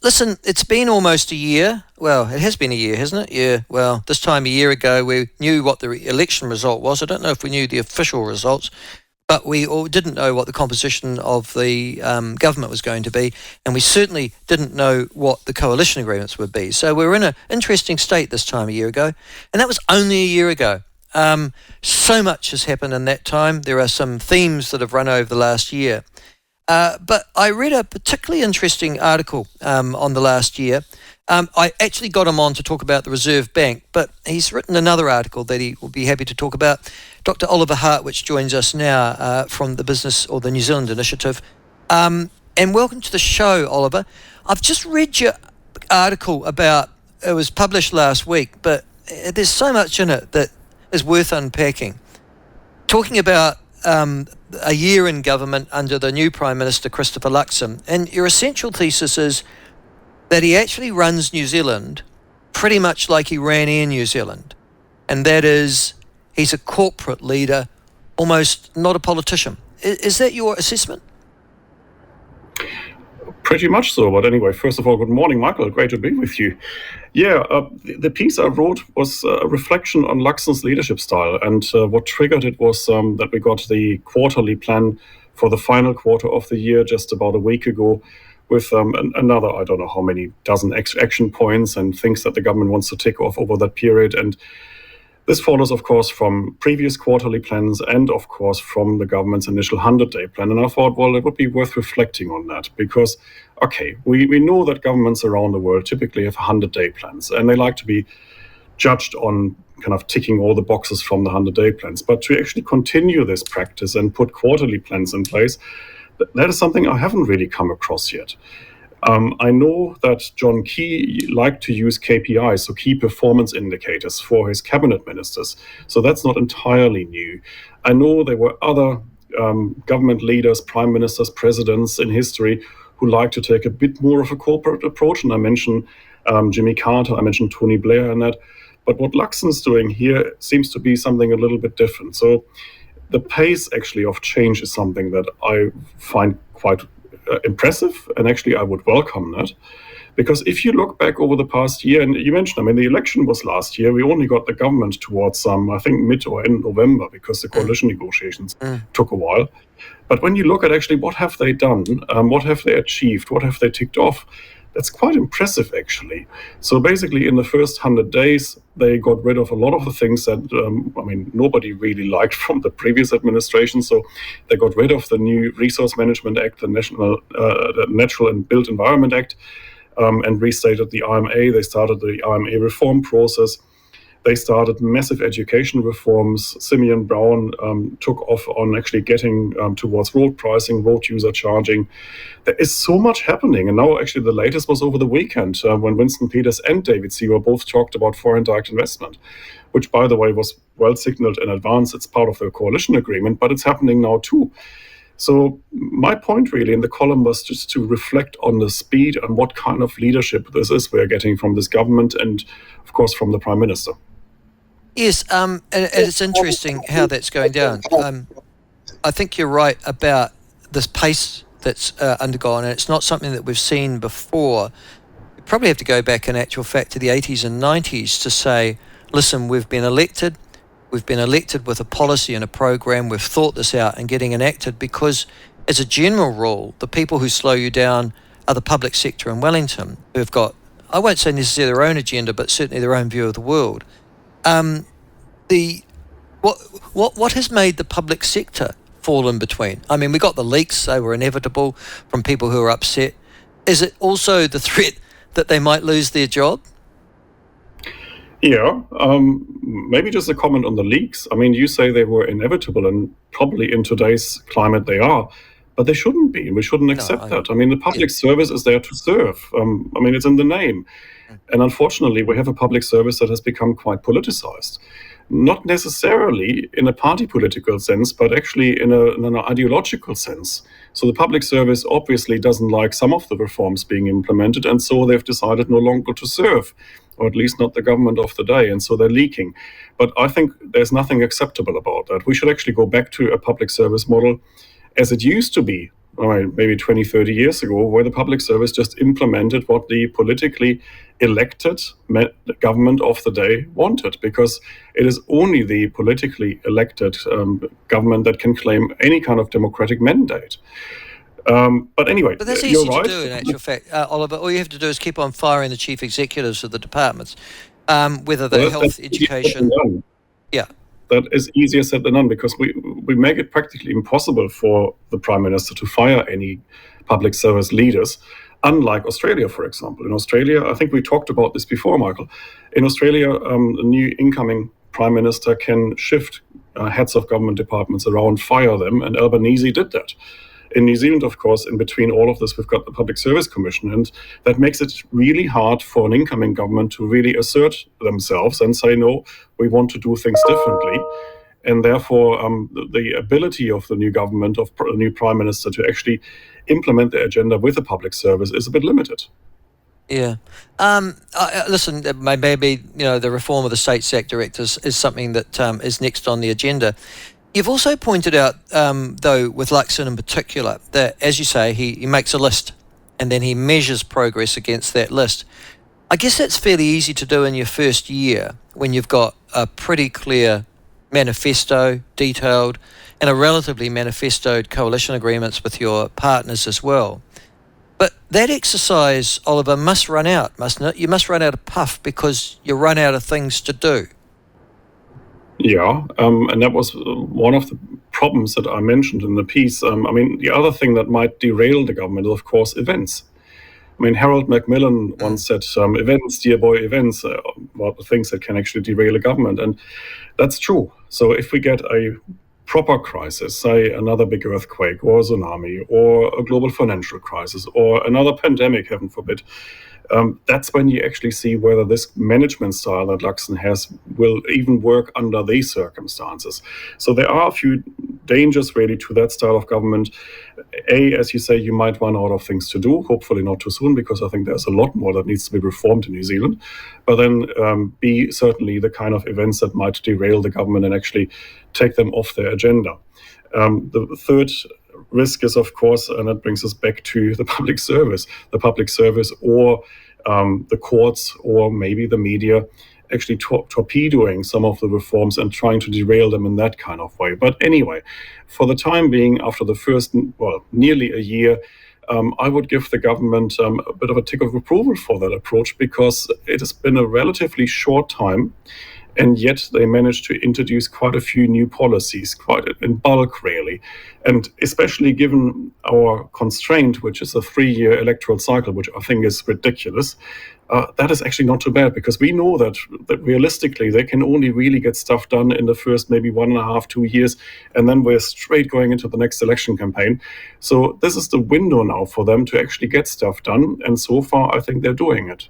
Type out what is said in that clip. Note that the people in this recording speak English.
Listen, it's been almost a year. Well, it has been a year, hasn't it? Yeah. Well, this time a year ago, we knew what the election result was. I don't know if we knew the official results, but we all didn't know what the composition of the government was going to be, and we certainly didn't know what the coalition agreements would be. So we were in an interesting state this time a year ago, and that was only a year ago. So much has happened in that time. There are some themes that have run over the last year. But I read a particularly interesting article on the last year. I actually got him on to talk about the Reserve Bank, but he's written another article that he will be happy to talk about. Dr Oliver Hartwich joins us now from the Business or the New Zealand Initiative. And welcome to the show, Oliver. I've just read your article about, it was published last week, but there's so much in it that is worth unpacking. Talking about a year in government under the new Prime Minister, Christopher Luxon, and your essential thesis is that he actually runs New Zealand pretty much like he ran Air New Zealand, and that is he's a corporate leader, almost not a politician. Is that your assessment? Pretty much so. But anyway, first of all, good morning, Michael. Great to be with you. Yeah, the piece I wrote was a reflection on Luxon's leadership style. And what triggered it was that we got the quarterly plan for the final quarter of the year just about a week ago with another, I don't know how many dozen action points and things that the government wants to tick off over that period. And this follows, of course, from previous quarterly plans and, of course, from the government's initial 100-day plan. And I thought, well, it would be worth reflecting on that because, okay, we know that governments around the world typically have 100-day plans, and they like to be judged on kind of ticking all the boxes from the 100-day plans. But to actually continue this practice and put quarterly plans in place, that is something I haven't really come across yet. I know that John Key liked to use KPIs, so key performance indicators, for his cabinet ministers. So that's not entirely new. I know there were other government leaders, prime ministers, presidents in history who like to take a bit more of a corporate approach. And I mentioned Jimmy Carter, I mentioned Tony Blair and that. But what Luxon's doing here seems to be something a little bit different. So the pace actually of change is something that I find quite impressive, and actually I would welcome that, because if you look back over the past year, and you mentioned, I mean, the election was last year, we only got the government towards I think mid or end November, because the coalition negotiations took a while. But when you look at actually what have they done, what have they achieved, what have they ticked off, that's quite impressive, actually. So basically, in the first 100 days, they got rid of a lot of the things that, nobody really liked from the previous administration. So they got rid of the new Resource Management Act, the Natural and Built Environment Act, and restated the IMA. They started the IMA reform process. They started massive education reforms. Simeon Brown took off on actually getting towards road pricing, road user charging. There is so much happening. And now actually the latest was over the weekend when Winston Peters and David Seaver both talked about foreign direct investment, which, by the way, was well signaled in advance. It's part of the coalition agreement, but it's happening now too. So my point really in the column was just to reflect on the speed and what kind of leadership this is we're getting from this government and, of course, from the Prime Minister. Yes, and it's interesting how that's going down. I think you're right about this pace that's undergone, and it's not something that we've seen before. We probably have to go back, in actual fact, to the 80s and 90s to say, listen, we've been elected with a policy and a program, we've thought this out and getting enacted, because as a general rule, the people who slow you down are the public sector in Wellington, who've got, I won't say necessarily their own agenda, but certainly their own view of the world. What has made the public sector fall in between? I mean, we got the leaks, they were inevitable from people who are upset. Is it also the threat that they might lose their job? Yeah, maybe just a comment on the leaks. I mean, you say they were inevitable, and probably in today's climate they are, but they shouldn't be, and we shouldn't accept that. I mean, the public service is there to serve. I mean, it's in the name. And unfortunately, we have a public service that has become quite politicized. Not necessarily in a party political sense, but actually in an ideological sense. So the public service obviously doesn't like some of the reforms being implemented, and so they've decided no longer to serve, or at least not the government of the day, and so they're leaking. But I think there's nothing acceptable about that. We should actually go back to a public service model as it used to be maybe 20, 30 years ago, where the public service just implemented what the politically elected government of the day wanted, because it is only the politically elected government that can claim any kind of democratic mandate. But anyway, But that's you're easy right. to do in actual fact, Oliver. All you have to do is keep on firing the chief executives of the departments, whether they're health, education. Yeah. That is easier said than done, because we make it practically impossible for the Prime Minister to fire any public service leaders, unlike Australia, for example. In Australia, I think we talked about this before, Michael. In Australia, the new incoming Prime Minister can shift heads of government departments around, fire them, and Albanese did that. In New Zealand, of course, in between all of this, we've got the Public Service Commission, and that makes it really hard for an incoming government to really assert themselves and say, no, we want to do things differently. And therefore, the ability of the new government, of the new Prime Minister, to actually implement their agenda with the public service is a bit limited. Yeah. Listen, maybe the reform of the state SAC directors is something that is next on the agenda. You've also pointed out, though, with Luxon in particular, that, as you say, he makes a list and then he measures progress against that list. I guess that's fairly easy to do in your first year when you've got a pretty clear manifesto, detailed, and a relatively manifestoed coalition agreements with your partners as well. But that exercise, Oliver, must run out, mustn't it? You must run out of puff because you run out of things to do. Yeah, and that was one of the problems that I mentioned in the piece. The other thing that might derail the government is, of course, events. Harold Macmillan once said, events, dear boy, events, about the things that can actually derail a government. And that's true. So if we get a proper crisis, say another big earthquake or a tsunami or a global financial crisis or another pandemic, heaven forbid, that's when you actually see whether this management style that Luxon has will even work under these circumstances. So there are a few dangers really to that style of government. A, as you say, you might run out of things to do, hopefully not too soon, because I think there's a lot more that needs to be reformed in New Zealand. But then B, certainly the kind of events that might derail the government and actually take them off their agenda. The third risk is, of course, and that brings us back to the public service or the courts or maybe the media actually torpedoing some of the reforms and trying to derail them in that kind of way. But anyway, for the time being, after the first, nearly a year, I would give the government a bit of a tick of approval for that approach, because it has been a relatively short time. And yet they managed to introduce quite a few new policies, quite in bulk, really. And especially given our constraint, which is a 3-year electoral cycle, which I think is ridiculous, that is actually not too bad, because we know that realistically they can only really get stuff done in the first maybe 1.5, 2 years, and then we're straight going into the next election campaign. So this is the window now for them to actually get stuff done, and so far I think they're doing it.